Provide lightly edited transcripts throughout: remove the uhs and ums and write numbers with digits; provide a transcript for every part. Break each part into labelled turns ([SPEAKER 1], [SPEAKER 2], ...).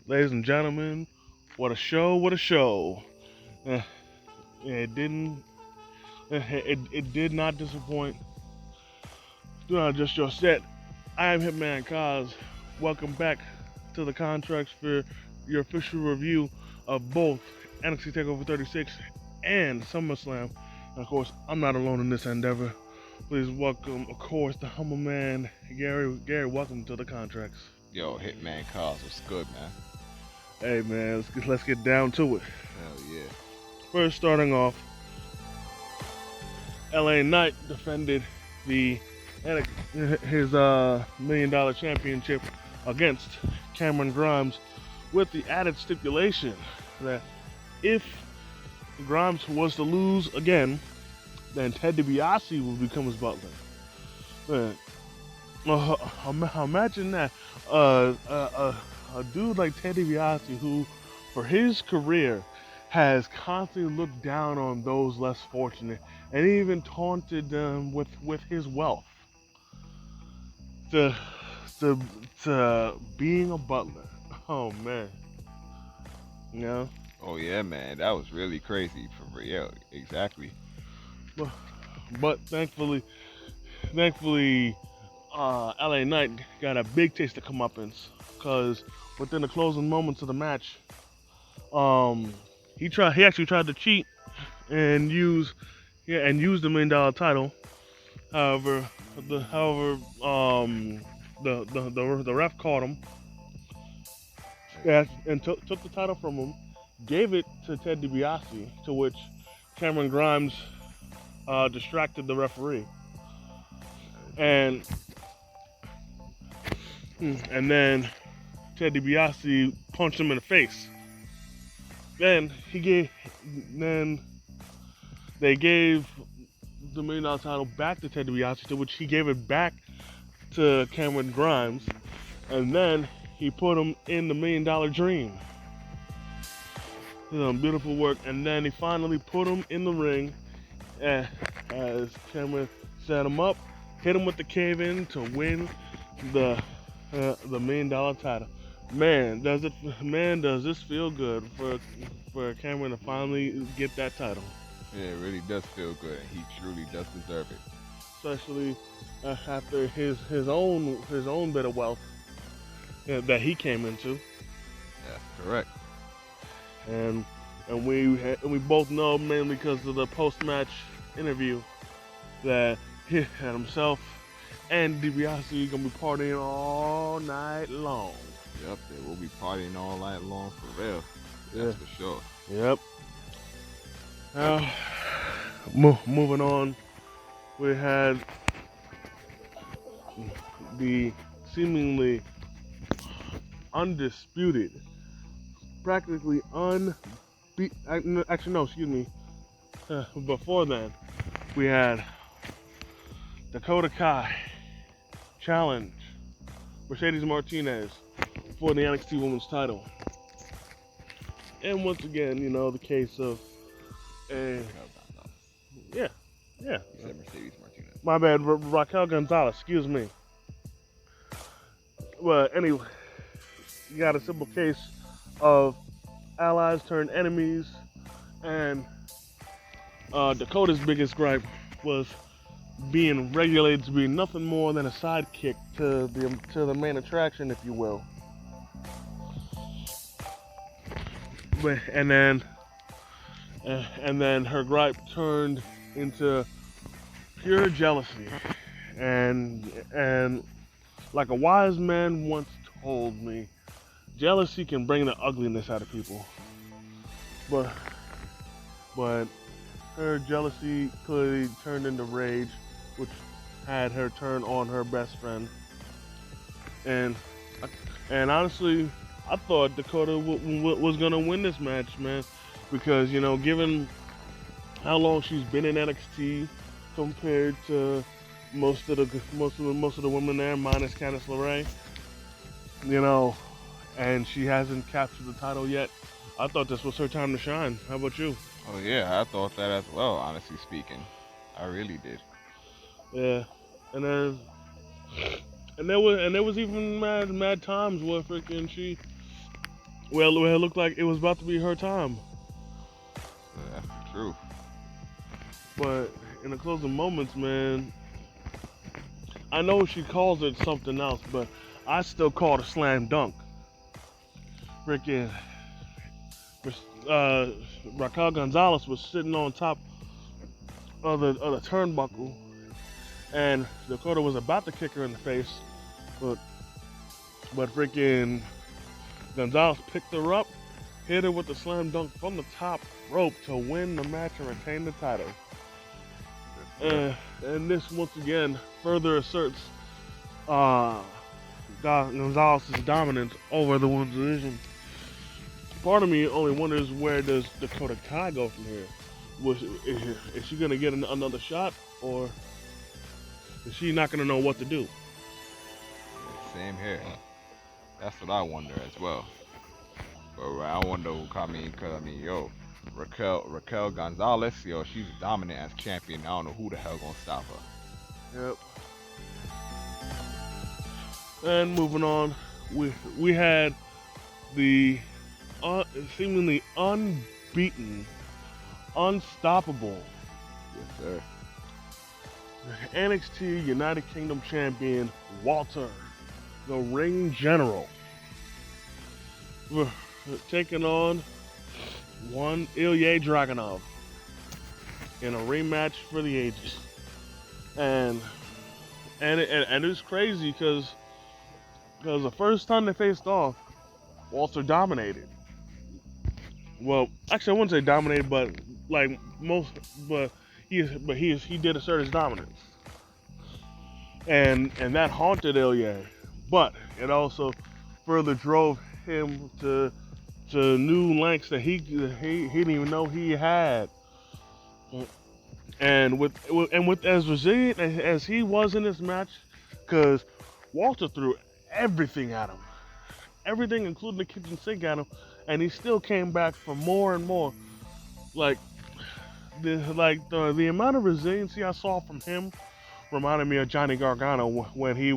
[SPEAKER 1] Ladies and gentlemen, what a show! What a show! Uh, it didn't. It did not disappoint. Do not adjust your set. I am Hitman Cause. Welcome back to the Contracts for your official review of both NXT Takeover 36 and SummerSlam. And of course, I'm not alone in this endeavor. Please welcome, of course, the humble man, Gary. Gary, welcome to the Contracts.
[SPEAKER 2] Yo, Hitman Cause, what's good, man?
[SPEAKER 1] Hey man, let's get down to it.
[SPEAKER 2] Hell yeah.
[SPEAKER 1] First, starting off, LA Knight defended the his $1 million championship against Cameron Grimes with the added stipulation that if Grimes was to lose again, then Ted DiBiase will become his butler. Man, imagine that. A dude like Ted DiBiase, who for his career has constantly looked down on those less fortunate and even taunted them with his wealth, to to being a butler. Oh man, you know.
[SPEAKER 2] Oh yeah, man, that was really crazy for real. Exactly.
[SPEAKER 1] But, but thankfully, LA Knight got a big taste of comeuppance because within the closing moments of the match, um, he actually tried to cheat and use the $1 million title. However, the ref caught him, and took the title from him, gave it to Ted DiBiase, to which Cameron Grimes distracted the referee, and then Ted DiBiase punched him in the face. Then then they gave the $1 million title back to Ted DiBiase, to which he gave it back to Cameron Grimes, and then he put him in the $1 million dream. Beautiful work, and then he finally put him in the ring, as Cameron set him up, hit him with the cave-in to win the $1 million title. Does this feel good for Cameron to finally get that title?
[SPEAKER 2] Yeah, it really does feel good, and he truly does deserve it.
[SPEAKER 1] Especially after his own bit of wealth that he came into,
[SPEAKER 2] That's correct.
[SPEAKER 1] and we both know, mainly because of the post match interview, that he had himself and DiBiase gonna be partying all night long.
[SPEAKER 2] Yep, they will be partying all night long for real.
[SPEAKER 1] Yeah.
[SPEAKER 2] That's for sure.
[SPEAKER 1] Yep. Now, moving on, we had the seemingly undisputed, practically actually no, excuse me. Before then, we had Dakota Kai challenge Mercedes Martinez for the NXT Women's title. And once again, the case of a
[SPEAKER 2] No.
[SPEAKER 1] yeah, yeah.
[SPEAKER 2] You said Mercedes Martinez.
[SPEAKER 1] My bad, Raquel Gonzalez. Excuse me. Well, anyway, you got a simple case of allies turned enemies, and Dakota's biggest gripe was being regulated to be nothing more than a sidekick to the main attraction, if you will. And then her gripe turned into pure jealousy, and like a wise man once told me, jealousy can bring the ugliness out of people, but her jealousy clearly turned into rage, which had her turn on her best friend. And honestly, I thought Dakota was gonna win this match, man, because given how long she's been in NXT compared to most of the women there, minus Candice LeRae, and she hasn't captured the title yet. I thought this was her time to shine. How about you?
[SPEAKER 2] Oh yeah, I thought that as well, honestly speaking. I really did.
[SPEAKER 1] Yeah, and then there was even mad times where freaking Well, it looked like it was about to be her time.
[SPEAKER 2] That's the truth.
[SPEAKER 1] But in the closing moments, man, I know she calls it something else, but I still call it a slam dunk. Freaking uh, Raquel Gonzalez was sitting on top of the turnbuckle, and Dakota was about to kick her in the face, but freaking Gonzalez picked her up, hit her with the slam dunk from the top rope to win the match and retain the title. And this once again further asserts Gonzalez's dominance over the women's division. Part of me only wonders, where does Dakota Kai go from here? Is she gonna get another shot, or is she not gonna know what to do?
[SPEAKER 2] Same here. That's what I wonder as well. But I wonder who yo, Raquel Gonzalez, yo, she's dominant as champion. I don't know who the hell gonna stop her.
[SPEAKER 1] Yep. And moving on, we had the seemingly unbeaten, unstoppable
[SPEAKER 2] Yes, sir.
[SPEAKER 1] NXT United Kingdom champion Walter, the Ring General, taking on one Ilya Dragunov in a rematch for the ages. And it's crazy because the first time they faced off, Walter dominated. Well, actually, I wouldn't say dominated, but like most, but he did assert his dominance, and that haunted Ilya, but it also further drove him to new lengths that he didn't even know he had. And with as resilient as he was in this match, because Walter threw everything at him, everything including the kitchen sink at him, and he still came back for more and more. Like the amount of resiliency I saw from him reminded me of Johnny Gargano when he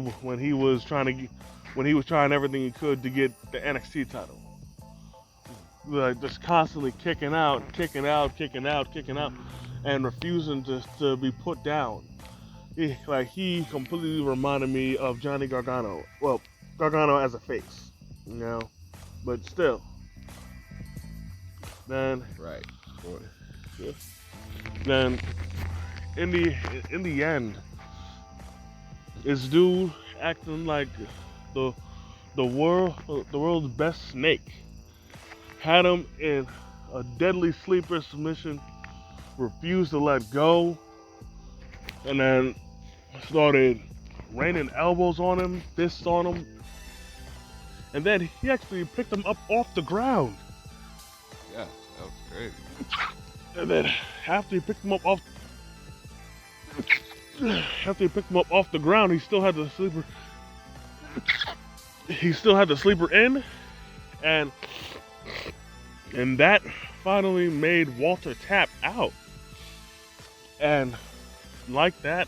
[SPEAKER 1] was trying everything he could to get the NXT title. Like just constantly kicking out, and refusing to be put down. He completely reminded me of Johnny Gargano. Well, Gargano as a face, you know, but still. Then
[SPEAKER 2] Right. Boy.
[SPEAKER 1] yeah. Then in the end, this dude acting like the world's best snake, had him in a deadly sleeper submission, refused to let go, and then started raining elbows on him, fists on him, and then he actually picked him up off the ground.
[SPEAKER 2] Yeah, that was crazy.
[SPEAKER 1] And then after he picked him up off the ground, he still had the sleeper. He still had the sleeper in, and that finally made Walter tap out. And like that,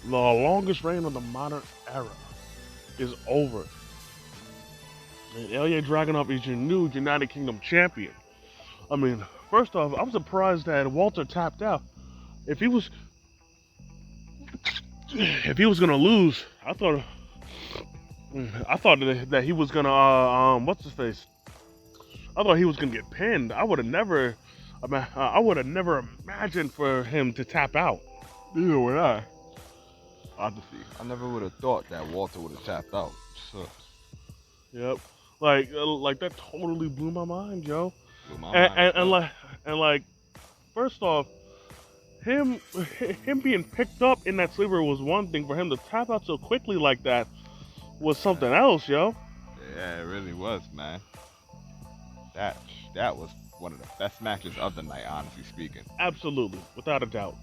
[SPEAKER 1] the longest reign of the modern era is over. And Ilya Dragunov is your new United Kingdom champion. I mean, first off, I'm surprised that Walter tapped out. If he was gonna lose, I thought that he was gonna what's his face? I thought he was gonna get pinned. I would have never imagined for him to tap out. Neither would I.
[SPEAKER 2] Honestly, I never would have thought that Walter would have tapped out. So,
[SPEAKER 1] Yep. Like that totally blew my mind, yo.
[SPEAKER 2] blew my mind.
[SPEAKER 1] And like, first off, him being picked up in that sleeper was one thing. For him to tap out so quickly like that was something else, yo.
[SPEAKER 2] Yeah, it really was, man. That was one of the best matches of the night, honestly speaking.
[SPEAKER 1] Absolutely, without a doubt.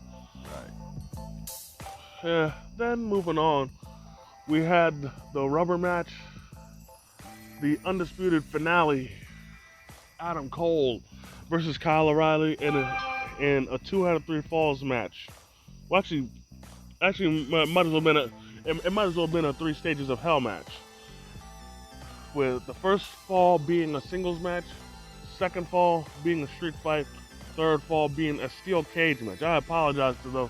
[SPEAKER 2] Right.
[SPEAKER 1] Then moving on, we had the rubber match, the undisputed finale, Adam Cole versus Kyle O'Reilly in a 2 out of 3 falls match. Well, actually, it might as well have been a 3 stages of hell match. with the first fall being a singles match, second fall being a street fight, third fall being a steel cage match. I apologize to those.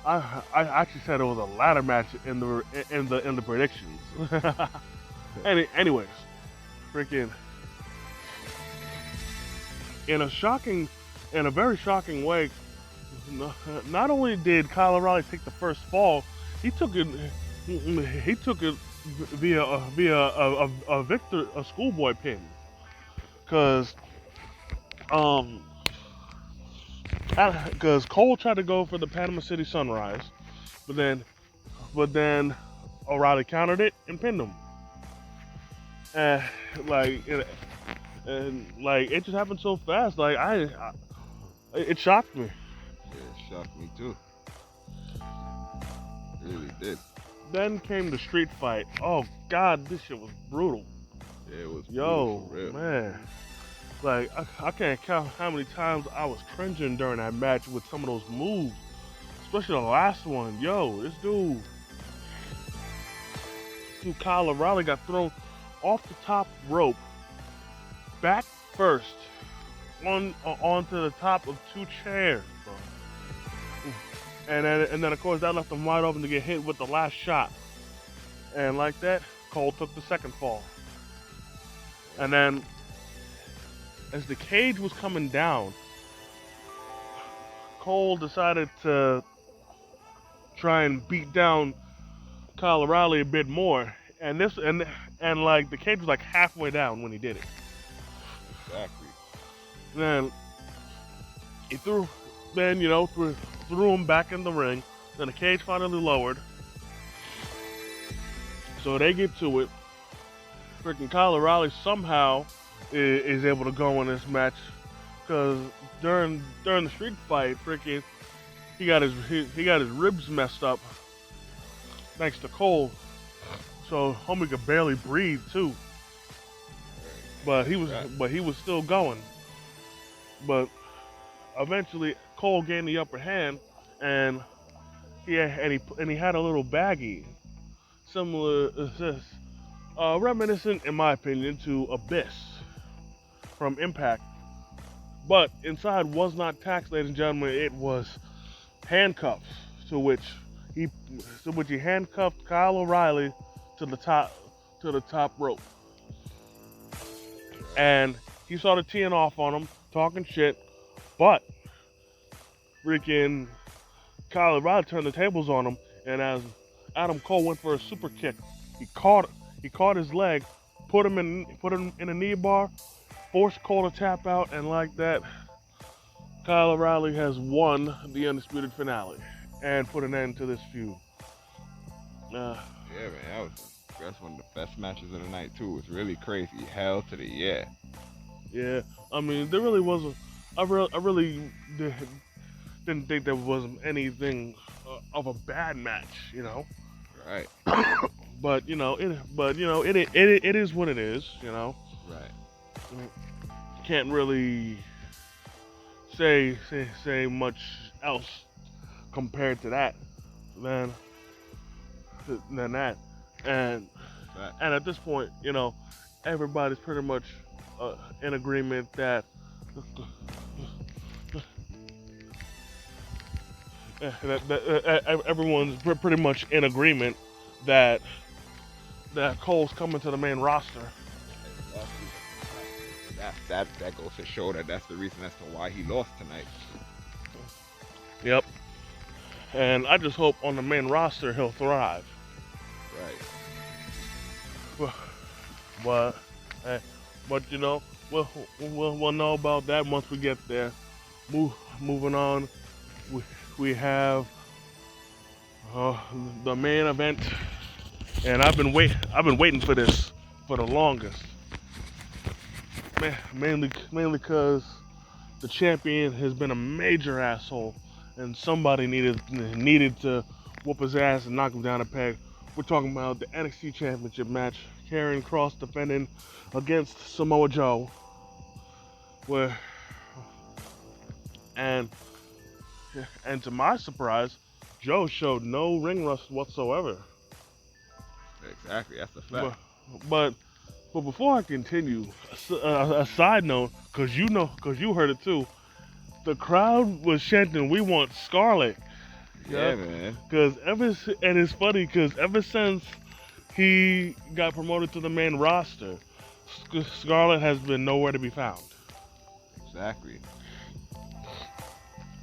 [SPEAKER 1] I actually said it was a ladder match in the predictions. Anyways, freaking in a shocking, in a very shocking way, not only did Kyle O'Reilly take the first fall, he took it. He took it via a schoolboy pin, cause um because Cole tried to go for the Panama City Sunrise, but then O'Reilly countered it and pinned him. And like it, and like it just happened so fast. Like it shocked me.
[SPEAKER 2] Yeah, it shocked me too. It really did.
[SPEAKER 1] Then came the street fight. Oh God, this shit was brutal.
[SPEAKER 2] Yeah, it was brutal
[SPEAKER 1] Yo,
[SPEAKER 2] for real.
[SPEAKER 1] man. Like I can't count how many times I was cringing during that match with some of those moves, especially the last one. Yo, this dude Kyle O'Reilly got thrown off the top rope, back first, onto the top of two chairs, bro. And then of course that left him wide open to get hit with the last shot. And like that, Cole took the second fall. And then as the cage was coming down, Cole decided to try and beat down Kyle O'Reilly a bit more. And like the cage was like halfway down when he did it.
[SPEAKER 2] Exactly.
[SPEAKER 1] Then he threw him back in the ring. Then the cage finally lowered. So they get to it. Freaking Kyle O'Reilly somehow is able to go in this match, because during the street fight, freaking he got his ribs messed up thanks to Cole. So homie could barely breathe too. But he was still going. But eventually Cole gained the upper hand, and he had a little baggie, similar reminiscent in my opinion to Abyss from Impact. But inside was not tax, ladies and gentlemen. It was handcuffs, to which he handcuffed Kyle O'Reilly to the top rope, and he started teeing off on him, talking shit. But freaking Kyle O'Reilly turned the tables on him, and as Adam Cole went for a super kick, he caught his leg, put him in a knee bar, forced Cole to tap out, and like that, Kyle O'Reilly has won the Undisputed finale and put an end to this feud.
[SPEAKER 2] Yeah, man, that's one of the best matches of the night too. It was really crazy. Hell to the yeah.
[SPEAKER 1] Yeah, I mean, there really wasn't. I really didn't think there was anything of a bad match, you know.
[SPEAKER 2] Right.
[SPEAKER 1] But it is what it is, you know.
[SPEAKER 2] Right.
[SPEAKER 1] Can't really say much else compared to that than that. And at this point, you know, everybody's pretty much in agreement that everyone's pretty much in agreement that Cole's coming to the main roster.
[SPEAKER 2] That goes to show that that's the reason as to why he lost tonight.
[SPEAKER 1] Yep. And I just hope on the main roster he'll thrive.
[SPEAKER 2] Right.
[SPEAKER 1] But you know, we'll know about that once we get there. Moving on, we have the main event, and I've been waiting for this for the longest. Mainly because the champion has been a major asshole, and somebody needed to whoop his ass and knock him down a peg. We're talking about the NXT Championship match, Karrion Kross defending against Samoa Joe, and to my surprise, Joe showed no ring rust whatsoever.
[SPEAKER 2] Exactly, that's the fact.
[SPEAKER 1] But But before I continue, a side note, cause you heard it too. The crowd was chanting, "We want Scarlet." Yeah,
[SPEAKER 2] Yeah, man.
[SPEAKER 1] cause and it's funny, cause ever since he got promoted to the main roster, Scarlet has been nowhere to be found.
[SPEAKER 2] Exactly.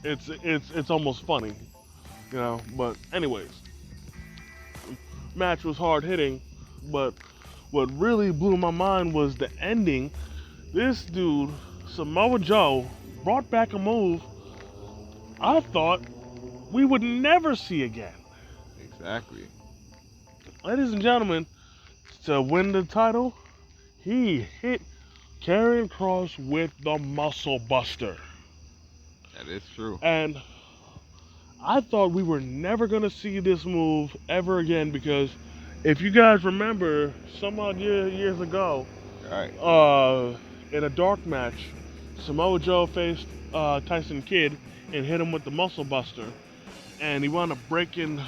[SPEAKER 1] It's almost funny, you know. But anyways, match was hard hitting, but what really blew my mind was the ending. This dude, Samoa Joe, brought back a move I thought we would never see again.
[SPEAKER 2] Exactly.
[SPEAKER 1] Ladies and gentlemen, to win the title, he hit Karrion Cross with the Muscle Buster.
[SPEAKER 2] That is true.
[SPEAKER 1] And I thought we were never going to see this move ever again because if you guys remember, some odd years ago,
[SPEAKER 2] Right.
[SPEAKER 1] uh, in a dark match, Samoa Joe faced Tyson Kidd and hit him with the Muscle Buster, and he wound up breaking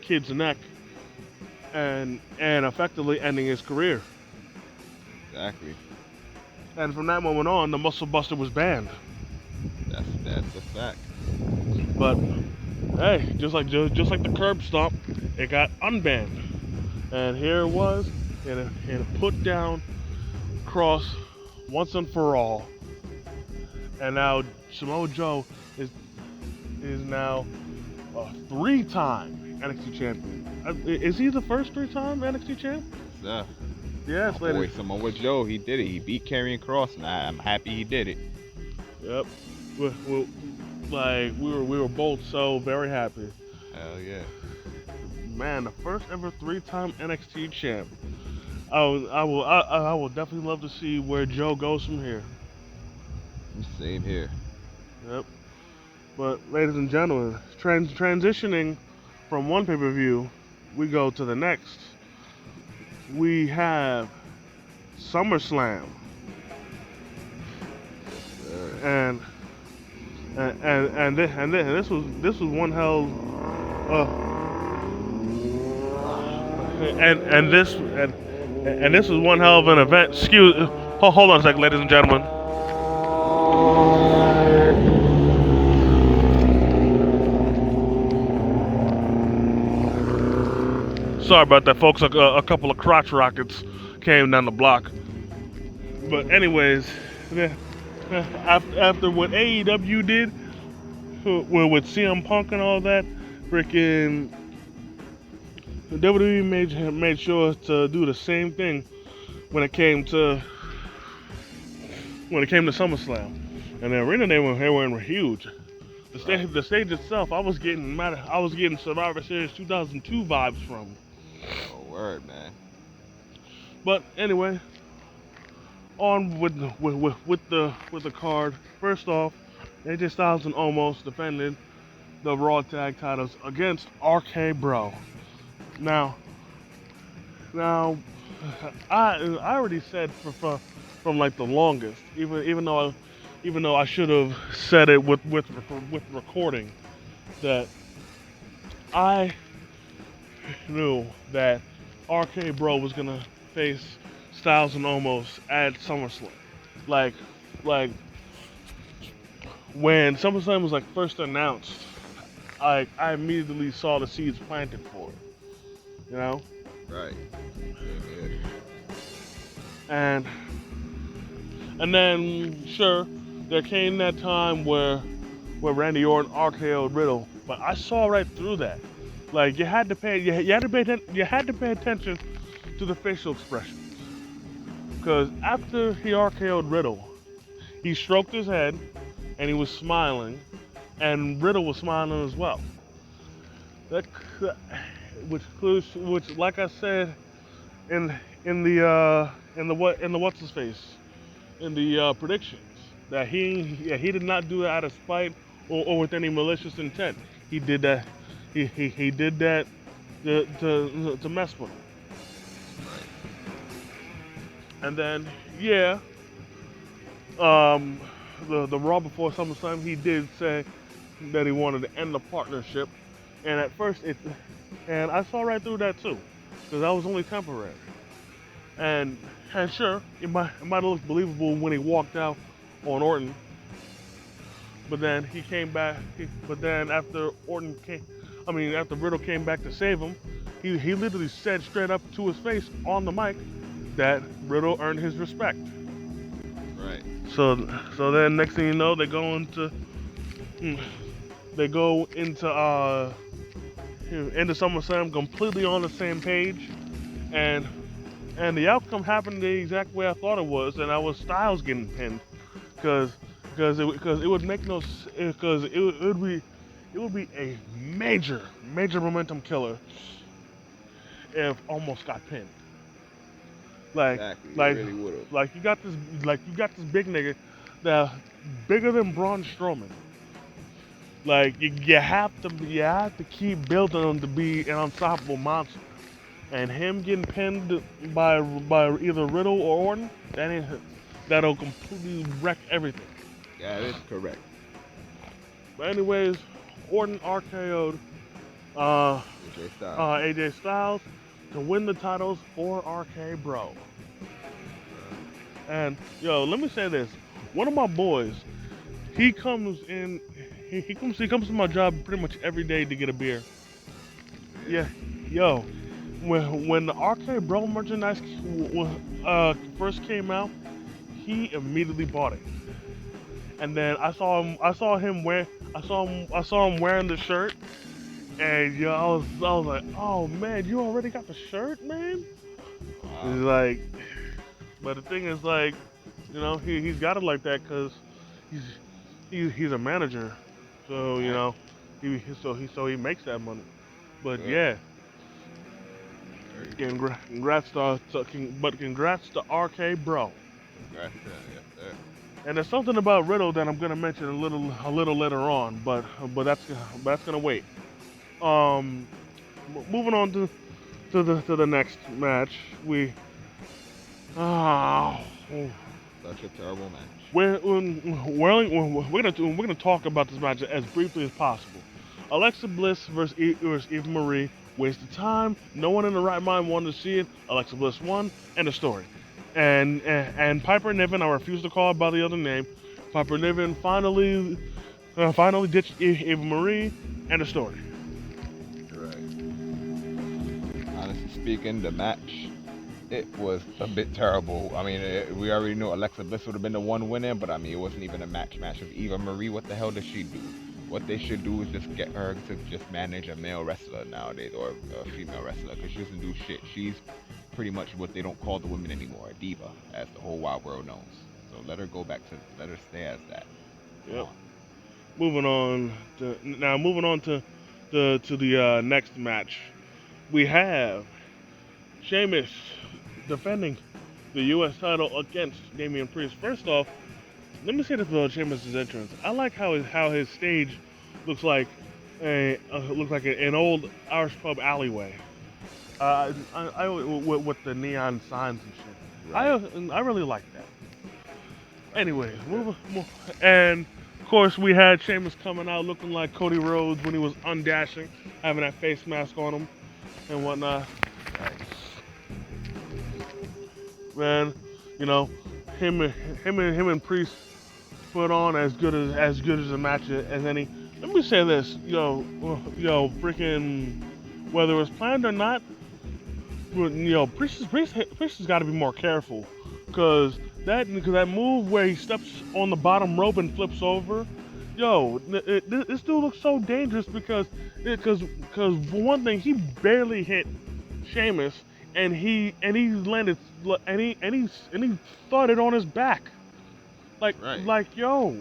[SPEAKER 1] Kidd's neck and effectively ending his career.
[SPEAKER 2] Exactly.
[SPEAKER 1] And from that moment on, the Muscle Buster was banned.
[SPEAKER 2] That's a fact.
[SPEAKER 1] But hey, just like the curb stomp, it got unbanned. And here it was, in a put down Cross once and for all. And now Samoa Joe is now a three-time NXT champion. Is he the first three-time NXT champ?
[SPEAKER 2] Yes,
[SPEAKER 1] Yes,
[SPEAKER 2] my boy
[SPEAKER 1] ladies.
[SPEAKER 2] Samoa Joe, he did it. He beat Karrion Cross, and I'm happy he did it.
[SPEAKER 1] Yep. We were both so very happy.
[SPEAKER 2] Hell yeah.
[SPEAKER 1] Man, the first ever three-time NXT champ. I will definitely love to see where Joe goes from here.
[SPEAKER 2] Same here.
[SPEAKER 1] Yep. But ladies and gentlemen, transitioning from one pay-per-view, we go to the next. We have SummerSlam,
[SPEAKER 2] Yes, sir.
[SPEAKER 1] and this was one hell. And this was one hell of an event. Hold on a second, ladies and gentlemen. Sorry about that, folks. A couple of crotch rockets came down the block. But anyways, after what AEW did, with CM Punk and all that, freaking WWE made sure to do the same thing when it came to SummerSlam. And the arena they were in were huge.
[SPEAKER 2] Right.
[SPEAKER 1] The stage itself, I was getting Survivor Series 2002 vibes from.
[SPEAKER 2] Oh, word, man.
[SPEAKER 1] But anyway, on with the card. First off, AJ Styles and Omos defended the Raw Tag Titles against RK Bro. Now, now, I already said from like the longest, even though I should have said it with recording, that I knew that RK Bro was gonna face Styles and Omos at SummerSlam. Like like when SummerSlam was like first announced, I immediately saw the seeds planted for it. You know?
[SPEAKER 2] Right. Same here.
[SPEAKER 1] And then sure, there came that time where Randy Orton RKO'd Riddle, but I saw right through that. Like you had to pay attention to the facial expressions. Because after he RKO'd Riddle, he stroked his head and he was smiling, and Riddle was smiling as well. That, which like I said in the what's his face in the predictions, that he did not do that out of spite or with any malicious intent. He did that he did that to mess with him.
[SPEAKER 2] Right.
[SPEAKER 1] And then yeah, um, the Raw before SummerSlam, he did say that he wanted to end the partnership, and at first and I saw right through that too, because that was only temporary. and and sure, it might have looked believable when he walked out on Orton, but then he came back. But then after Orton came, I mean after Riddle came back to save him, he literally said straight up to his face on the mic that Riddle earned his respect.
[SPEAKER 2] Right.
[SPEAKER 1] So so then next thing you know, mm, they go into SummerSlam completely on the same page, and and the outcome happened the exact way I thought it was, and I was Styles getting pinned, because because it would make no because it would be a major momentum killer if almost got pinned. Like
[SPEAKER 2] Exactly. It
[SPEAKER 1] like
[SPEAKER 2] really would have.
[SPEAKER 1] like you got this big nigga that bigger than Braun Strowman. Like you have to keep building him to be an unstoppable monster. And him getting pinned by either Riddle or Orton, that'll completely wreck everything.
[SPEAKER 2] That is correct.
[SPEAKER 1] But anyways, Orton RKO'd uh,
[SPEAKER 2] AJ Styles.
[SPEAKER 1] AJ Styles to win the titles for RK Bro. And yo, let me say this: one of my boys, he comes in, he comes to my job pretty much every day to get a beer.
[SPEAKER 2] Yeah.
[SPEAKER 1] Yeah, yo, when the RK Bro merchandise first came out, he immediately bought it. And then I saw him wearing the shirt, and yo, I was like, oh man, you already got the shirt, man.
[SPEAKER 2] Wow.
[SPEAKER 1] He's like, but the thing is like, he's got it like that because he's he's a manager, so
[SPEAKER 2] Right.
[SPEAKER 1] so he makes that money. But
[SPEAKER 2] Good.
[SPEAKER 1] yeah,
[SPEAKER 2] Very good.
[SPEAKER 1] congrats to RK Bro.
[SPEAKER 2] Congrats to him. Yes, sir.
[SPEAKER 1] And there's something about Riddle that I'm gonna mention a little later on, but that's gonna wait. Um, moving on to the next match, we ah.
[SPEAKER 2] Such a terrible match.
[SPEAKER 1] We're gonna talk about this match as briefly as possible. Alexa Bliss versus Eva Marie. Waste of time. No one in the right mind wanted to see it. Alexa Bliss won. End of story. And Piper Niven, I refuse to call her by the other name. Piper Niven finally ditched Eva Marie. End of story.
[SPEAKER 2] Right. Honestly speaking, the match, it was a bit terrible. I mean, we already knew Alexa Bliss would have been the one winning, but I mean, it wasn't even a match with Eva Marie. What the hell does she do? What they should do is just get her to just manage a male wrestler nowadays, or a female wrestler, because she doesn't do shit. She's pretty much what they don't call the women anymore, a diva, as the whole wide world knows. So let her stay as that. Come
[SPEAKER 1] Yep.
[SPEAKER 2] on.
[SPEAKER 1] Moving on to the next match. We have Sheamus defending the U.S. title against Damian Priest. First off, let me say this about Sheamus' entrance. I like how his stage looks like an old Irish pub alleyway. With the neon signs and shit.
[SPEAKER 2] Right.
[SPEAKER 1] I really like that. Anyways, and of course we had Sheamus coming out looking like Cody Rhodes when he was undashing, having that face mask on him and whatnot.
[SPEAKER 2] Right.
[SPEAKER 1] Man, you know, him and Priest put on as good as a match as any. Let me say this, freaking whether it was planned or not, Priest has got to be more careful, because that move where he steps on the bottom rope and flips over, this dude looks so dangerous because for one thing he barely hit Sheamus, and he landed and he thudded on his back. Like
[SPEAKER 2] Right.
[SPEAKER 1] like yo,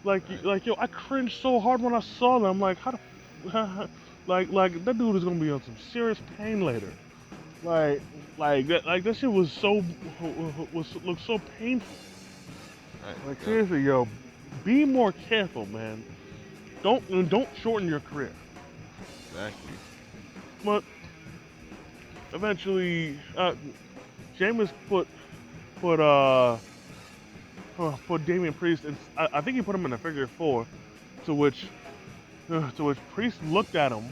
[SPEAKER 2] Right.
[SPEAKER 1] like yo, I cringed so hard when I saw that. I'm like, how the, like that dude is gonna be on some serious pain later. Like that shit was looked so painful.
[SPEAKER 2] Right.
[SPEAKER 1] Like
[SPEAKER 2] Yep.
[SPEAKER 1] seriously, yo, be more careful, man. Don't shorten your career.
[SPEAKER 2] Exactly.
[SPEAKER 1] But eventually, Sheamus put put Damian Priest, and I think he put him in a figure four, to which Priest looked at him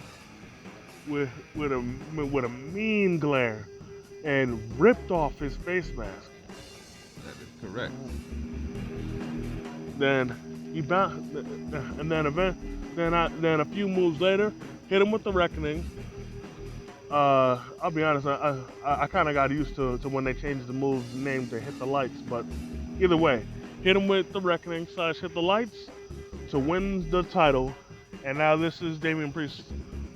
[SPEAKER 1] with with a mean glare, and ripped off his face mask.
[SPEAKER 2] That is correct.
[SPEAKER 1] Then he bounced, and then then a few moves later, hit him with the reckoning. I'll be honest, I kind of got used to when they changed the move's name to hit the lights, but either way, hit him with the reckoning slash hit the lights to win the title, and now this is Damian Priest's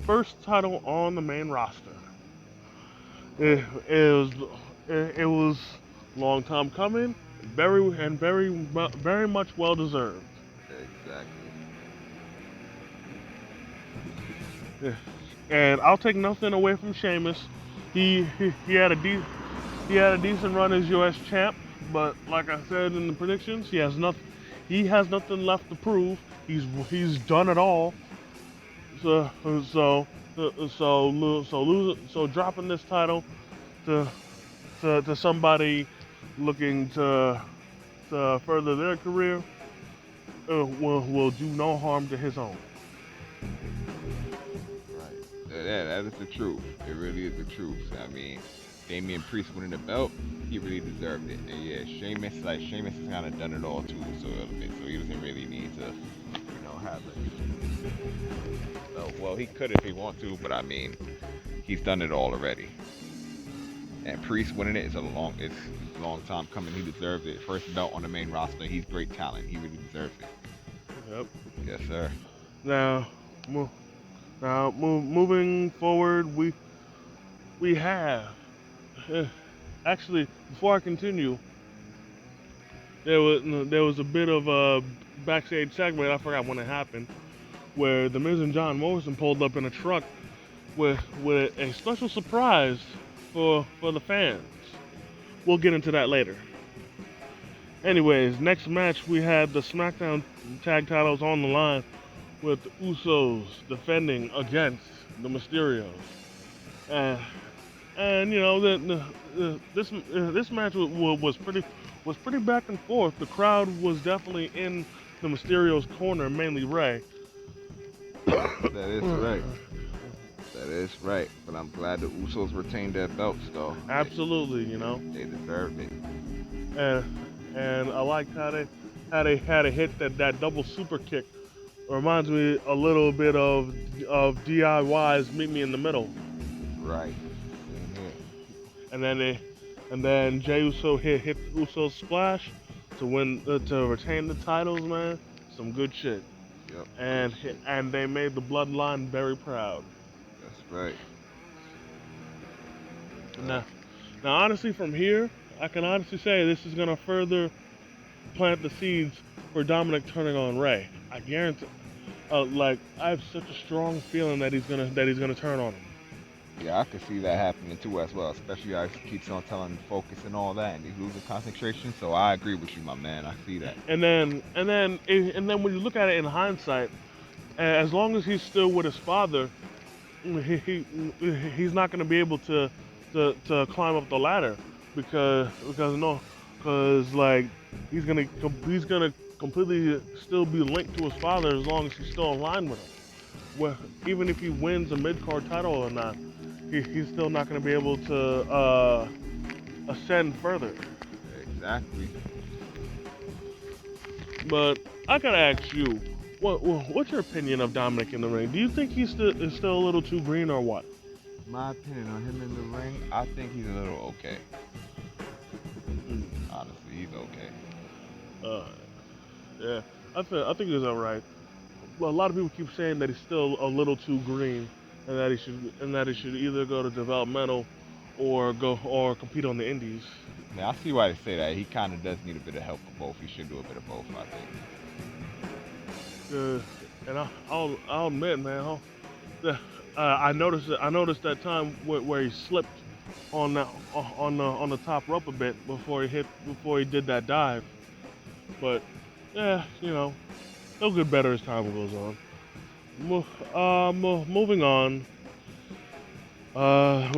[SPEAKER 1] first title on the main roster. It,
[SPEAKER 2] Right.
[SPEAKER 1] it was it was long time coming, very much well deserved.
[SPEAKER 2] Exactly.
[SPEAKER 1] Yeah. And I'll take nothing away from Sheamus. He had he had a decent run as U.S. champ, but like I said in the predictions, he has nothing left to prove. He's done it all. So so dropping this title to to somebody looking to further their career will do no harm to his own.
[SPEAKER 2] Right. That is the truth. It really is the truth. I mean, Damian Priest winning the belt, he really deserved it. And yeah, Sheamus has kind of done it all too, so a little bit. So he doesn't really need to, have a belt. Well, he could if he want to, but I mean, he's done it all already. And Priest winning it is it's a long time coming. He deserves it. First belt on the main roster. He's great talent. He really deserves it.
[SPEAKER 1] Yep.
[SPEAKER 2] Yes, sir.
[SPEAKER 1] Now, mo- moving forward, we have uh, actually before I continue, there was a bit of a backstage segment. I forgot when it happened, where the Miz and John Morrison pulled up in a truck with a special surprise for the fans. We'll get into that later. Anyways, next match we had the SmackDown tag titles on the line with the Usos defending against the Mysterios. Uh, and you know this match was pretty back and forth. The crowd was definitely in the Mysterios' corner, mainly Ray.
[SPEAKER 2] That is right. That is right. But I'm glad the Usos retained their belts, though.
[SPEAKER 1] Absolutely, you know,
[SPEAKER 2] They deserved it.
[SPEAKER 1] and and I liked how they had to hit that double super kick. Reminds me a little bit of DIY's Meet Me in the Middle,
[SPEAKER 2] Right. Same here.
[SPEAKER 1] and then Jey Uso hit Uso splash to win to retain the titles, man. Some good shit,
[SPEAKER 2] Yep. Good
[SPEAKER 1] and
[SPEAKER 2] shit.
[SPEAKER 1] they made the bloodline very proud.
[SPEAKER 2] That's right.
[SPEAKER 1] Now, honestly, from here, I can honestly say this is gonna further plant the seeds for Dominic turning on Ray. I guarantee. Like I have such a strong feeling that he's gonna turn on him.
[SPEAKER 2] Yeah, I could see that happening too as well. Especially as he keeps on telling him to focus and all that, and he's losing concentration. So I agree with you, my man. I see that.
[SPEAKER 1] And then when you look at it in hindsight, as long as he's still with his father, he's not going to be able to climb up the ladder because no because like he's gonna completely still be linked to his father as long as he's still aligned with him. Well, even if he wins a mid card title or not, he's still not going to be able to ascend further.
[SPEAKER 2] Exactly.
[SPEAKER 1] But I gotta ask you, what's your opinion of Dominic in the ring? Do you think is still a little too green or what?
[SPEAKER 2] My opinion on him in the ring, I think he's a little okay.
[SPEAKER 1] Mm,
[SPEAKER 2] Honestly, he's okay.
[SPEAKER 1] Uh, yeah, I think he's all right. Well, a lot of people keep saying that he's still a little too green, and that he should either go to developmental or compete on the indies.
[SPEAKER 2] Now I see why they say that. He kind of does need a bit of help with both. He should do a bit of both, I think.
[SPEAKER 1] Uh, and I'll admit, man, I noticed that time where he slipped on the top rope a bit before he did that dive. But yeah, you know, he'll get better as time goes on. Moving on. Uh,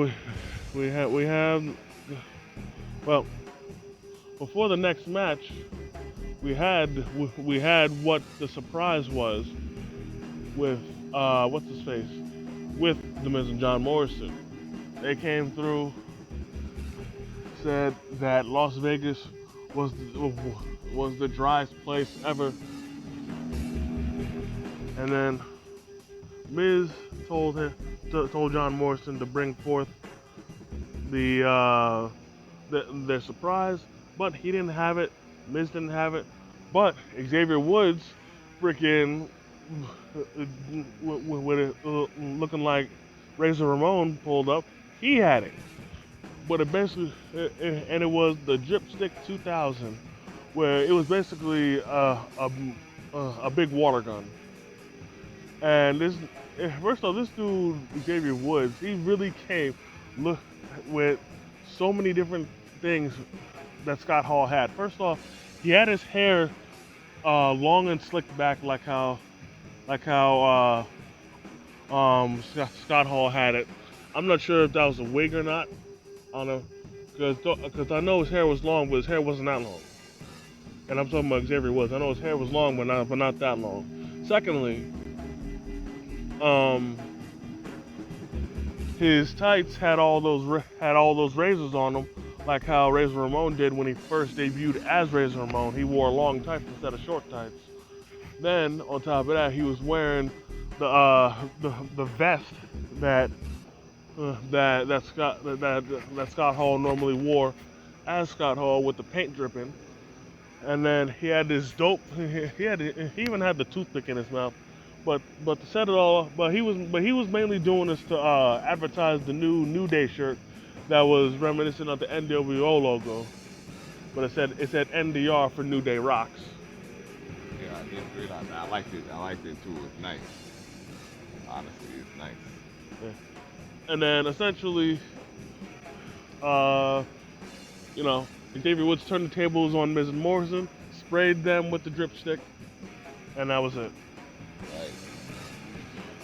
[SPEAKER 1] we we have well before the next match we had what the surprise was with what's his face with the Miz and John Morrison. They came through said that Las Vegas was was the driest place ever. And then Miz told John Morrison to bring forth the their surprise, but he didn't have it. Miz didn't have it, but Xavier Woods, freaking with it looking like Razor Ramon pulled up, he had it. But it basically, and it was the Dripstick 2000, where it was basically a big water gun. And this, first off, this dude Xavier Woods, he really came look with so many different things that Scott Hall had. First off, he had his hair long and slicked back like how Scott Hall had it. I'm not sure if that was a wig or not. I don't know, because I know his hair was long, but his hair wasn't that long. And I'm talking about Xavier Woods. I know his hair was long, but not that long. Secondly, um, his tights had all those razors on them, like how Razor Ramon did when he first debuted as Razor Ramon. He wore long tights instead of short tights. Then on top of that, he was wearing the vest that that Scott Hall normally wore as Scott Hall with the paint dripping. And then he had this dope. He even had the toothpick in his mouth. But to set it all, but he was mainly doing this to advertise the New Day shirt that was reminiscent of the NWO logo. But it said NDR for New Day Rocks.
[SPEAKER 2] Yeah, I did agree on that. I liked it. I liked it too. It's nice. Honestly, it's nice.
[SPEAKER 1] Yeah. And then essentially, uh, you know, Xavier Woods turned the tables on Miz and Morrison, sprayed them with the dripstick, and that was it.
[SPEAKER 2] Right.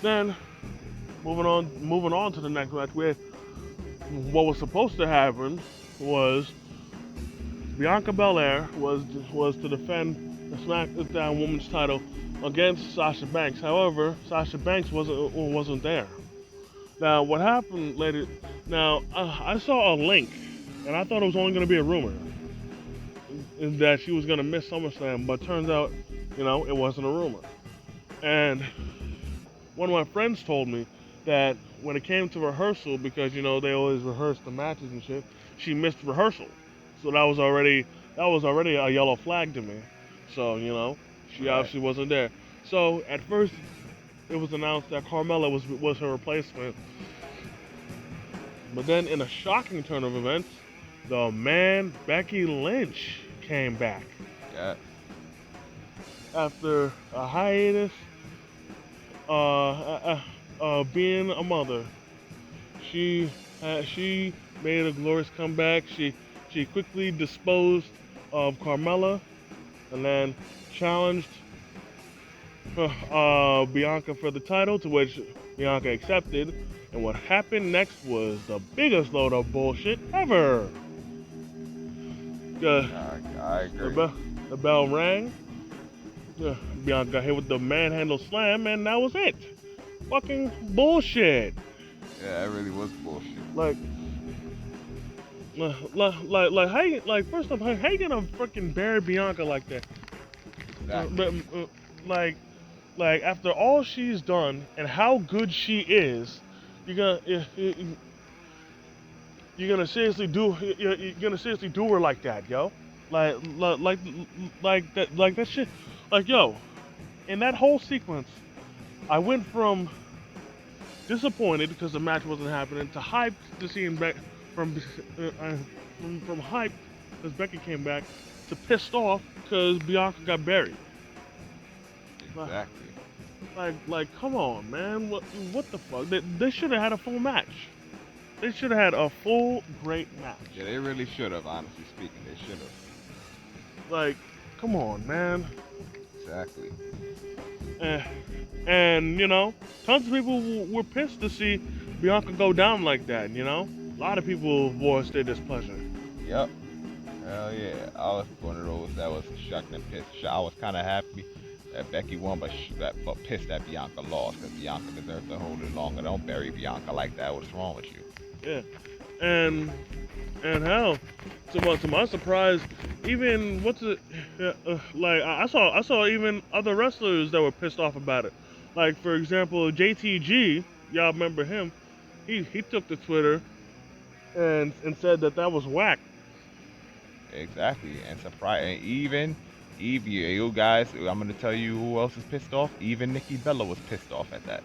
[SPEAKER 1] Then moving on to the next match, where what was supposed to happen was Bianca Belair was to defend the SmackDown Women's title against Sasha Banks. However, Sasha Banks wasn't there. Now, what happened later? Now, I saw a link, and I thought it was only going to be a rumor that she was going to miss SummerSlam, but turns out, it wasn't a rumor. And one of my friends told me that when it came to rehearsal, because they always rehearse the matches and shit, she missed rehearsal. So that was already a yellow flag to me. So she
[SPEAKER 2] Right.
[SPEAKER 1] obviously wasn't there. So at first it was announced that Carmella was her replacement. But then in a shocking turn of events, the man Becky Lynch came back
[SPEAKER 2] Yeah.
[SPEAKER 1] after a hiatus, being a mother. She made a glorious comeback. She quickly disposed of Carmella and then challenged Bianca for the title, to which Bianca accepted. And what happened next was the biggest load of bullshit ever. The,
[SPEAKER 2] I
[SPEAKER 1] the,
[SPEAKER 2] agree.
[SPEAKER 1] bell, the bell rang. Bianca got hit with the manhandle slam, and that was it. Fucking bullshit.
[SPEAKER 2] Yeah, it really was bullshit.
[SPEAKER 1] Like, first off, how you gonna freaking bury Bianca like that?
[SPEAKER 2] Exactly.
[SPEAKER 1] Like after all she's done and how good she is, you're you're gonna seriously do her like that, yo. Like that shit. Like, yo, in that whole sequence, I went from disappointed because the match wasn't happening to hyped to seeing back from from hyped because Becky came back to pissed off because Bianca got buried.
[SPEAKER 2] Exactly.
[SPEAKER 1] Come on, man. What the fuck? They should have had a full match. They should have had a full great match.
[SPEAKER 2] Yeah, they really should have. Honestly speaking, they should have.
[SPEAKER 1] Like, come on, man.
[SPEAKER 2] Exactly.
[SPEAKER 1] Eh, and tons of people were pissed to see Bianca go down like that. A lot of people voiced their displeasure.
[SPEAKER 2] Yep. Hell yeah. I was one of those that was shocked and pissed. I was kind of happy that Becky won, but pissed that Bianca lost because Bianca deserved to hold it longer. Don't bury Bianca like that. What's wrong with you?
[SPEAKER 1] Yeah, and hell, to my surprise, even what's it? Like I saw even other wrestlers that were pissed off about it. Like for example, JTG, y'all remember him? He took to Twitter and said that that was whack.
[SPEAKER 2] Exactly. And surprise, and even you guys, I'm gonna tell you who else is pissed off. Even Nikki Bella was pissed off at that.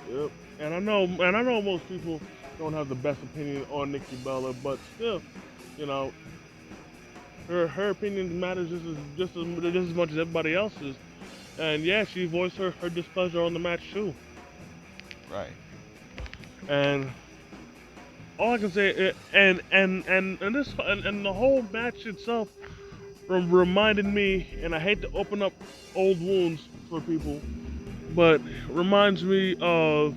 [SPEAKER 1] Yep. And I know most people don't have the best opinion on Nikki Bella, but still, you know, her opinion matters just as much as everybody else's. And yeah, she voiced her displeasure on the match too.
[SPEAKER 2] Right.
[SPEAKER 1] And all I can say, and this and the whole match itself reminded me, and I hate to open up old wounds for people, but reminds me of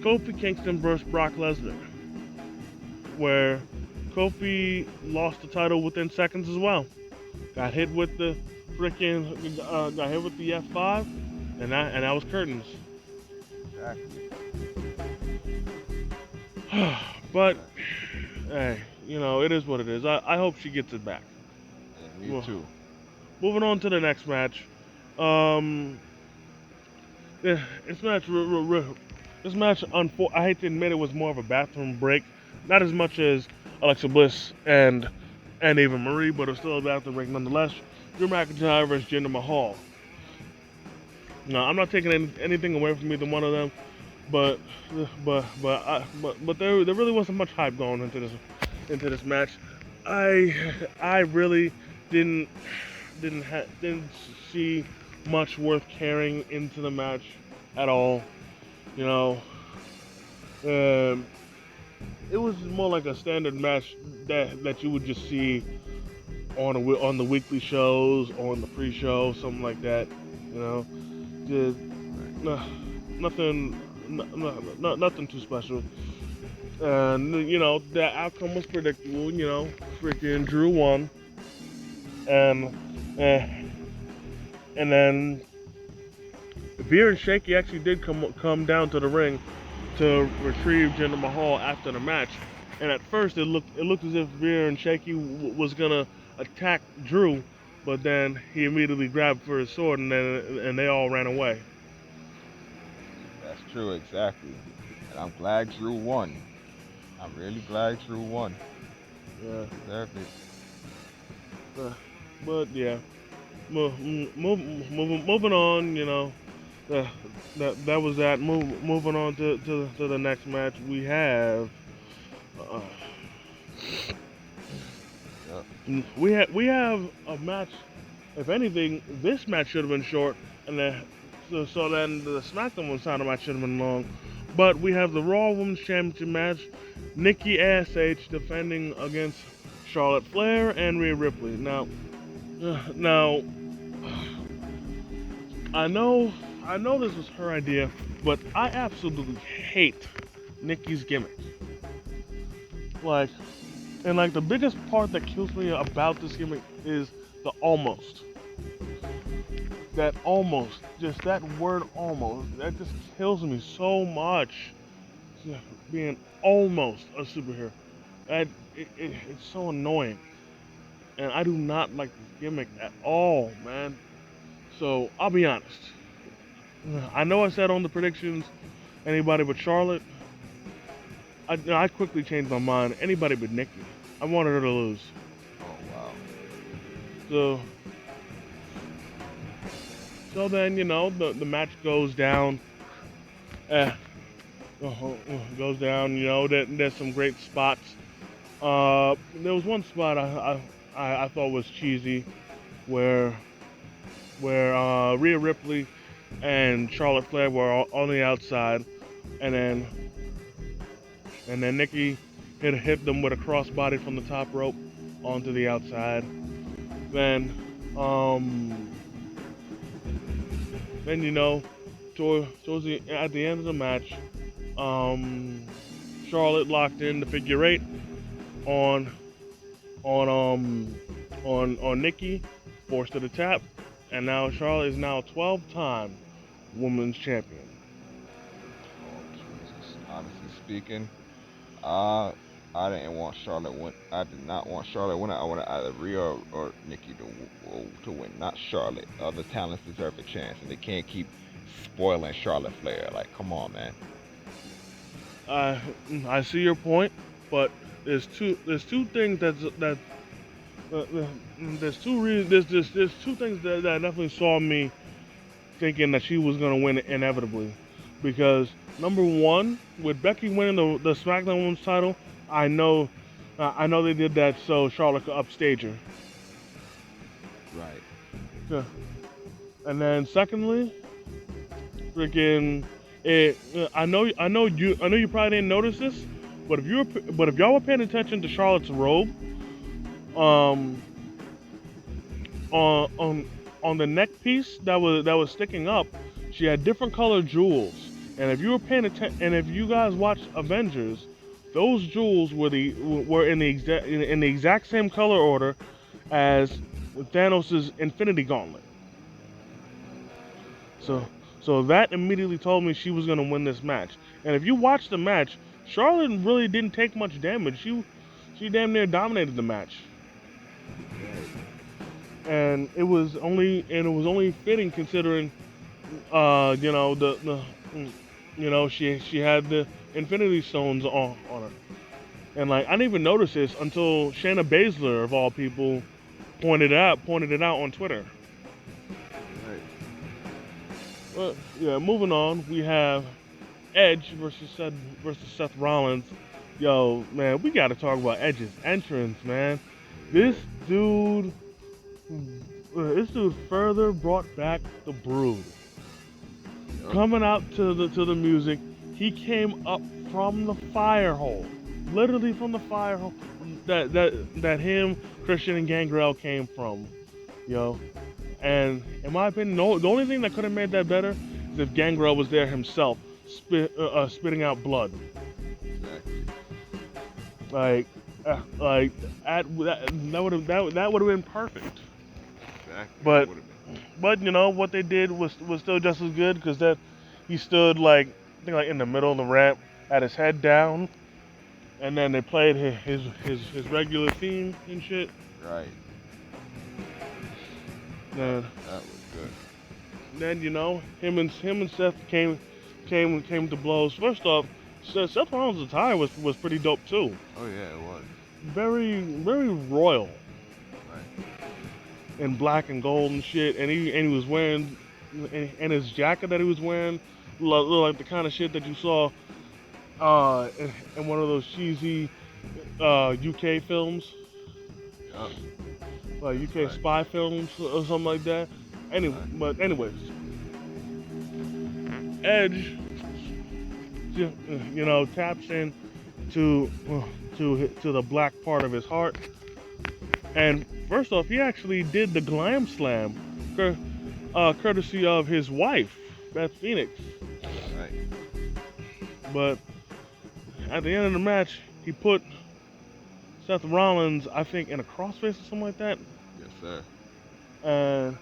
[SPEAKER 1] Kofi Kingston versus Brock Lesnar, where Kofi lost the title within seconds as well. Got hit with the got hit with the F5, and that was curtains.
[SPEAKER 2] Exactly.
[SPEAKER 1] But
[SPEAKER 2] Exactly.
[SPEAKER 1] hey, you know it is what it is. I hope she gets it back.
[SPEAKER 2] Yeah, me
[SPEAKER 1] Well,
[SPEAKER 2] too.
[SPEAKER 1] moving on to the next match. Um, yeah, this match, this match, I hate to admit it was more of a bathroom break, not as much as Alexa Bliss and Ava Marie, but it was still a bathroom break nonetheless. Drew McIntyre versus Jinder Mahal. No, I'm not taking anything away from either one of them, but but there really wasn't much hype going into this match. I really didn't didn't see much worth carrying into the match at all. You know, um, it was more like a standard match that you would just see on the weekly shows or on the pre-show, something like that. You know, just
[SPEAKER 2] Right.
[SPEAKER 1] uh, nothing, nothing too special. And you know, the outcome was predictable. You know, freaking Drew won, and uh, and then Veer and Shaky actually did come down to the ring to retrieve Jinder Mahal after the match. And at first, it looked as if Veer and Shaky was gonna attack Drew, but then he immediately grabbed for his sword, and they all ran away.
[SPEAKER 2] That's true. Exactly. And I'm glad Drew won. I'm really glad Drew won.
[SPEAKER 1] Yeah,
[SPEAKER 2] He deserved it.
[SPEAKER 1] uh, but yeah, moving on. You know, uh, that was that. Moving on to the next match, we have. Uh,
[SPEAKER 2] Yep.
[SPEAKER 1] we have a match. If anything, this match should have been short, and so then the SmackDown one title match should have been long. But we have the Raw Women's Championship match: Nikki Ash defending against Charlotte Flair and Rhea Ripley. Now, I know, I know this was her idea, but I absolutely hate Nikki's gimmick. Like, and like the biggest part that kills me about this gimmick is the almost. That almost, just that word almost, that just kills me so much. Yeah, being almost a superhero. It's so annoying. And I do not like this gimmick at all, man. So I'll be honest. I know I said on the predictions anybody but Charlotte. I quickly changed my mind. Anybody but Nikki. I wanted her to lose.
[SPEAKER 2] Oh wow.
[SPEAKER 1] So then the match goes down. Uh, goes down. You know there's some great spots. There was one spot I thought was cheesy where Rhea Ripley and Charlotte Flair were on the outside, and then Nikki hit them with a crossbody from the top rope onto the outside. Then um then towards at the end of the match, um Charlotte locked in the figure eight on on Nikki, forced her to tap, and now Charlotte is now 12-time women's champion.
[SPEAKER 2] Oh Jesus. Honestly speaking. Uh, I didn't want Charlotte win. I did not want Charlotte win. I wanted either Rhea or Nikki to win, not Charlotte. Other talents deserve a chance, and they can't keep spoiling Charlotte Flair. Like, come on, man.
[SPEAKER 1] I I see your point, but there's two things that there's two reasons there's two things that definitely saw me thinking that she was gonna win inevitably, because number one, with Becky winning the SmackDown Women's title, I know I know they did that so Charlotte could upstage her.
[SPEAKER 2] Right.
[SPEAKER 1] Yeah. And then secondly, freaking it. I know you probably didn't notice this, but if y'all were paying attention to Charlotte's robe, um, on on on the neck piece that was sticking up, she had different colored jewels. And if you were paying attention, and if you guys watched Avengers, those jewels were in the exact same color order as Thanos' Infinity Gauntlet. So
[SPEAKER 2] Right.
[SPEAKER 1] so that immediately told me she was gonna win this match. And if you watch the match, Charlotte really didn't take much damage. She damn near dominated the match.
[SPEAKER 2] Right.
[SPEAKER 1] And it was only fitting considering the she had the Infinity Stones on her. And like I didn't even notice this until Shayna Baszler of all people pointed it out on Twitter.
[SPEAKER 2] Right.
[SPEAKER 1] Well, yeah, moving on, we have Edge versus Seth Rollins. Yo, man, we got to talk about Edge's entrance, man.
[SPEAKER 2] Oh
[SPEAKER 1] This
[SPEAKER 2] yeah.
[SPEAKER 1] dude, this dude further brought back the Brood.
[SPEAKER 2] Yup.
[SPEAKER 1] Coming out to the music, he came up from the fire hole, literally from the fire hole that him, Christian, and Gangrel came from, yo. And in my opinion, no, the only thing that could have made that better is if Gangrel was there himself, spitting out blood.
[SPEAKER 2] Exactly.
[SPEAKER 1] Like, like that would have that would have been perfect.
[SPEAKER 2] Exactly. It
[SPEAKER 1] But
[SPEAKER 2] would have been.
[SPEAKER 1] but what they did was still just as good because that he stood like I think like in the middle of the ramp, had his head down, and then they played his regular theme and shit.
[SPEAKER 2] Right. That
[SPEAKER 1] And
[SPEAKER 2] that was good.
[SPEAKER 1] then him and Seth came to blows. First off, Seth Rollins' attire was pretty dope too.
[SPEAKER 2] Oh yeah, it was.
[SPEAKER 1] Very royal
[SPEAKER 2] Right.
[SPEAKER 1] in black and gold and shit. And he was wearing and his jacket that he was wearing looked like the kind of shit that you saw in one of those cheesy UK films,
[SPEAKER 2] Yup.
[SPEAKER 1] like
[SPEAKER 2] That's
[SPEAKER 1] UK
[SPEAKER 2] right.
[SPEAKER 1] spy films or something like that.
[SPEAKER 2] Right.
[SPEAKER 1] But anyways, Edge, taps in to to the black part of his heart. And first off, he actually did the glam slam, courtesy of his wife, Beth Phoenix.
[SPEAKER 2] Right.
[SPEAKER 1] But at the end of the match, he put Seth Rollins, I think, in a crossface or something like that.
[SPEAKER 2] Yes, sir.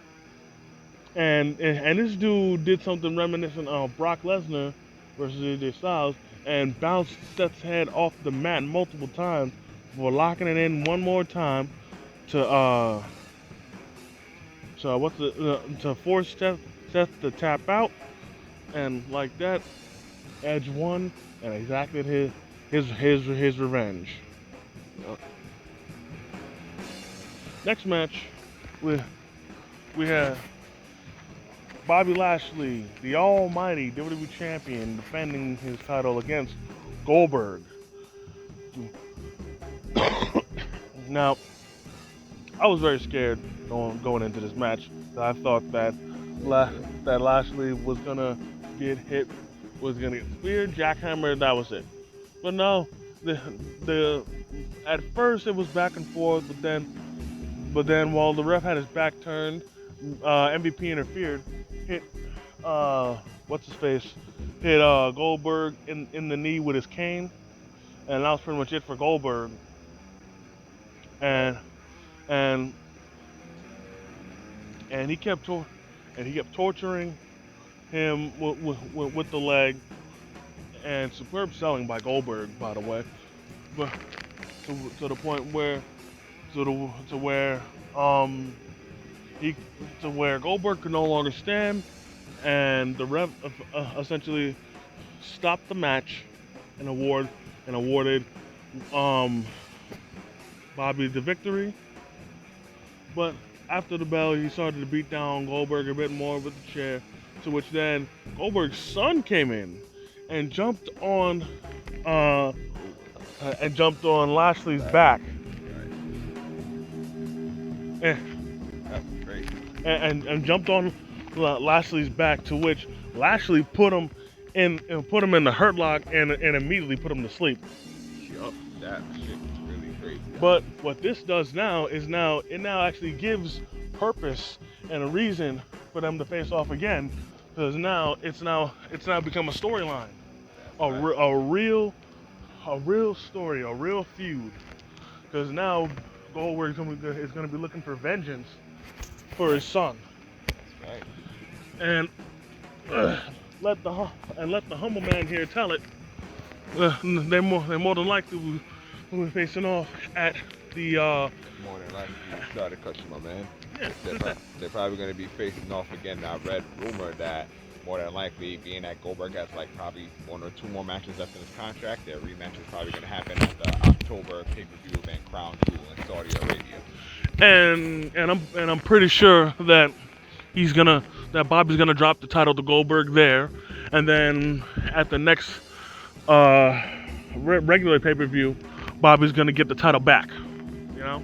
[SPEAKER 1] And and this dude did something reminiscent of Brock Lesnar versus AJ Styles and bounced Seth's head off the mat multiple times before locking it in one more time to to force Seth to tap out, and like that, Edge won and exacted his revenge.
[SPEAKER 2] Yup.
[SPEAKER 1] Next match, we we have Bobby Lashley, the Almighty WWE Champion, defending his title against Goldberg. Now, I was very scared going into this match. I thought that
[SPEAKER 2] Me too.
[SPEAKER 1] that Lashley was gonna get hit, was gonna get speared, jackhammer, that was it. But no, the the at first it was back and forth, but then while the ref had his back turned, MVP interfered, hit what's his face, hit Goldberg in the knee with his cane, and that was pretty much it for Goldberg.
[SPEAKER 2] Right.
[SPEAKER 1] And and and he kept torturing him with the leg, and superb selling by Goldberg, by the way. but to the point where to where um he to where Goldberg could no longer stand, and the ref essentially stopped the match and awarded um Bobby the victory. But after the bell, he started to beat down Goldberg a bit more with the chair, to which then Goldberg's son came in and uh, jumped on Lashley's
[SPEAKER 2] Right.
[SPEAKER 1] back,
[SPEAKER 2] Right.
[SPEAKER 1] and,
[SPEAKER 2] That's great.
[SPEAKER 1] and jumped on Lashley's back, to which Lashley put him in the hurt lock and immediately put him to sleep.
[SPEAKER 2] Yup. That shit was really crazy.
[SPEAKER 1] But what this does now is it now actually gives purpose and a reason for them to face off again, because it's now become a storyline,
[SPEAKER 2] That's
[SPEAKER 1] a,
[SPEAKER 2] right.
[SPEAKER 1] re- a real a real story, a real feud. Because now Goldberg is going to be looking for vengeance for his son,
[SPEAKER 2] That's right.
[SPEAKER 1] and uh, let the humble man here tell it. They more than likely will be facing off at the
[SPEAKER 2] More than likely, sorry to cut you, my man.
[SPEAKER 1] yeah.
[SPEAKER 2] They're probably going to be facing off again. I read rumor that more than likely, being that Goldberg has like probably 1 or 2 more matches left in his contract, their rematch is probably going to happen at the October pay-per-view event Crown Jewel in Saudi Arabia.
[SPEAKER 1] And I'm pretty sure that Bobby's gonna drop the title to Goldberg there, and then at the next uh, regular pay per view, Bobby's gonna get the title back. You know,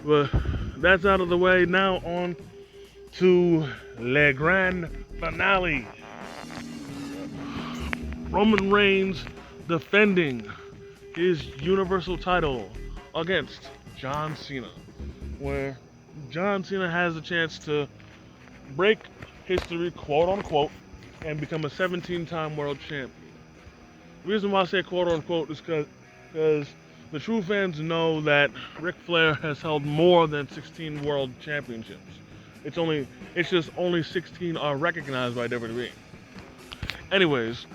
[SPEAKER 1] but that's out of the way. Now on to Le Grand Finale. Roman Reigns defending his Universal title against John Cena, where John Cena has a chance to break history, quote unquote, and become a 17-time world champion. The reason why I say quote unquote is because the true fans know that Ric Flair has held more than 16 world championships. It's just only 16 are recognized by WWE. Anyways,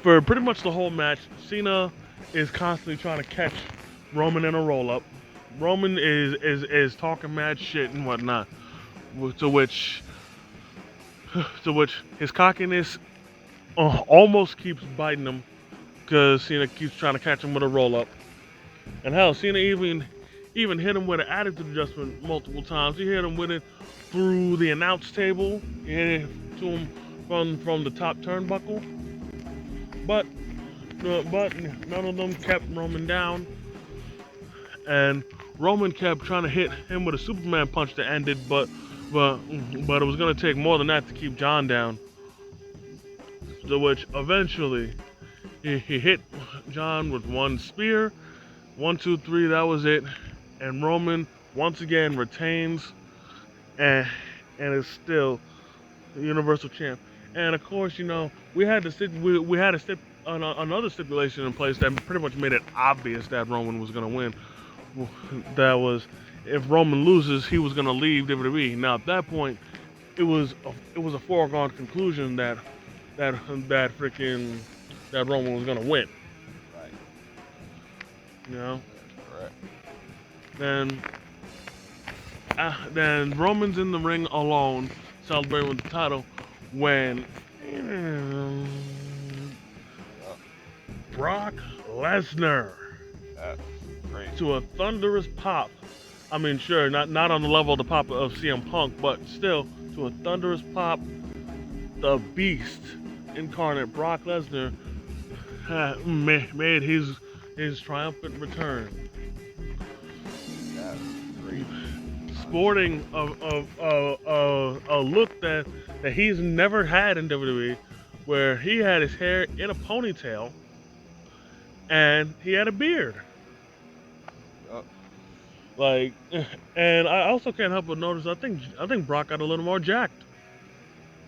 [SPEAKER 1] for pretty much the whole match, Cena is constantly trying to catch Roman in a roll up. Roman is talking mad shit and whatnot, to which his cockiness almost keeps biting him, because Cena keeps trying to catch him with a roll up. And hell, Cena even hit him with an attitude adjustment multiple times. He hit him with it through the announce table. He hit it to him from the top turnbuckle. But none of them kept Roman down, and Roman kept trying to hit him with a Superman punch to end it, but it was gonna take more than that to keep John down. To which eventually he hit John with one spear, 1, 2, 3, that was it, and Roman once again retains and is still the Universal Champ. And of course, you know, we had another stipulation in place that pretty much made it obvious that Roman was gonna win. That was, if Roman loses, he was gonna leave WWE. Now at that point, it was a foregone conclusion that Roman was gonna win.
[SPEAKER 2] Right.
[SPEAKER 1] You know.
[SPEAKER 2] Correct.
[SPEAKER 1] Then Roman's in the ring alone, celebrating with the title, when
[SPEAKER 2] Yup.
[SPEAKER 1] Brock Lesnar,
[SPEAKER 2] That's great.
[SPEAKER 1] to a thunderous pop. I mean, sure, not on the level of the pop of CM Punk, but still to a thunderous pop. The Beast incarnate, Brock Lesnar, made his triumphant return,
[SPEAKER 2] That's great.
[SPEAKER 1] sporting a look that he's never had in WWE, where he had his hair in a ponytail and he had a beard.
[SPEAKER 2] Yup.
[SPEAKER 1] Like, and I also can't help but notice, I think Brock got a little more jacked.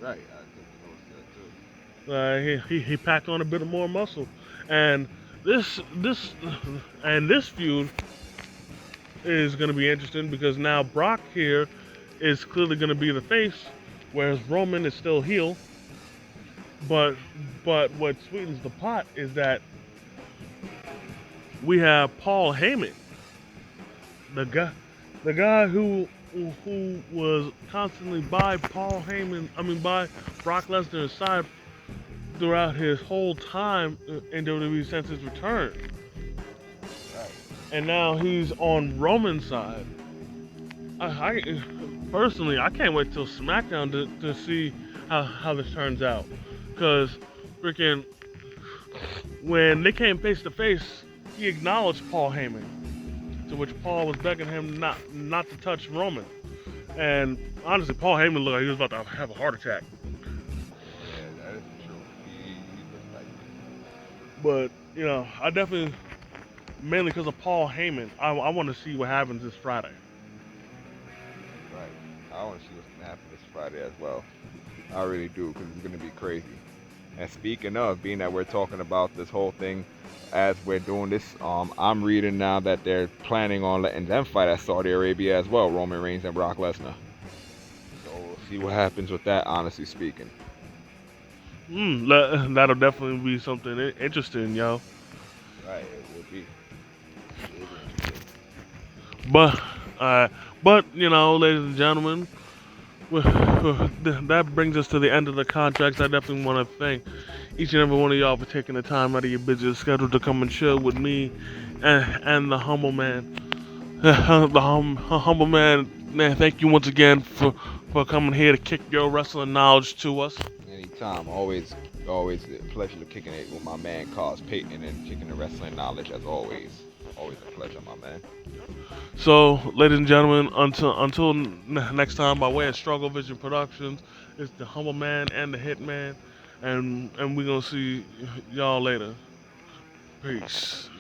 [SPEAKER 2] Right. I think that was good too.
[SPEAKER 1] He packed on a bit of more muscle, and this feud is going to be interesting, because now Brock here is clearly going to be the face, whereas Roman is still heel. But but what sweetens the pot is that we have Paul Heyman, the guy, the guy who was constantly by Paul Heyman. I mean, by Brock Lesnar's side throughout his whole time in WWE since his return,
[SPEAKER 2] Right.
[SPEAKER 1] and now he's on Roman's side. I personally, I can't wait till SmackDown to see how this turns out, because freaking when they came face to face, he acknowledged Paul Heyman, to which Paul was begging him not to touch Roman. And honestly, Paul Heyman looked like he was about to have a heart attack.
[SPEAKER 2] Yeah, that is true. He looks like it.
[SPEAKER 1] But I definitely, mainly because of Paul Heyman, I want to see what happens this Friday.
[SPEAKER 2] Right. I want to see what's gonna happen this Friday as well. I really do, because it's gonna be crazy. And speaking of, being that we're talking about this whole thing as we're doing this, I'm reading now that they're planning on letting them fight at Saudi Arabia as well, Roman Reigns and Brock Lesnar. So we'll see what happens with that, honestly speaking.
[SPEAKER 1] That'll definitely be something interesting, yo.
[SPEAKER 2] Right, it will be. It will be interesting.
[SPEAKER 1] But, uh, but ladies and gentlemen, that brings us to the end of the contracts. I definitely want to thank each and every one of y'all for taking the time out of your busy schedule to come and chill with me and the humble man. Humble man, man, thank you once again for coming here to kick your wrestling knowledge to us.
[SPEAKER 2] Anytime, always a pleasure to kicking it with my man Cos Payton and kicking the wrestling knowledge as always. Always a pleasure, my man.
[SPEAKER 1] So, ladies and gentlemen, until next time, by way of Struggle Vision Productions, it's the humble man and the hitman, and we're gonna see y'all later. Peace.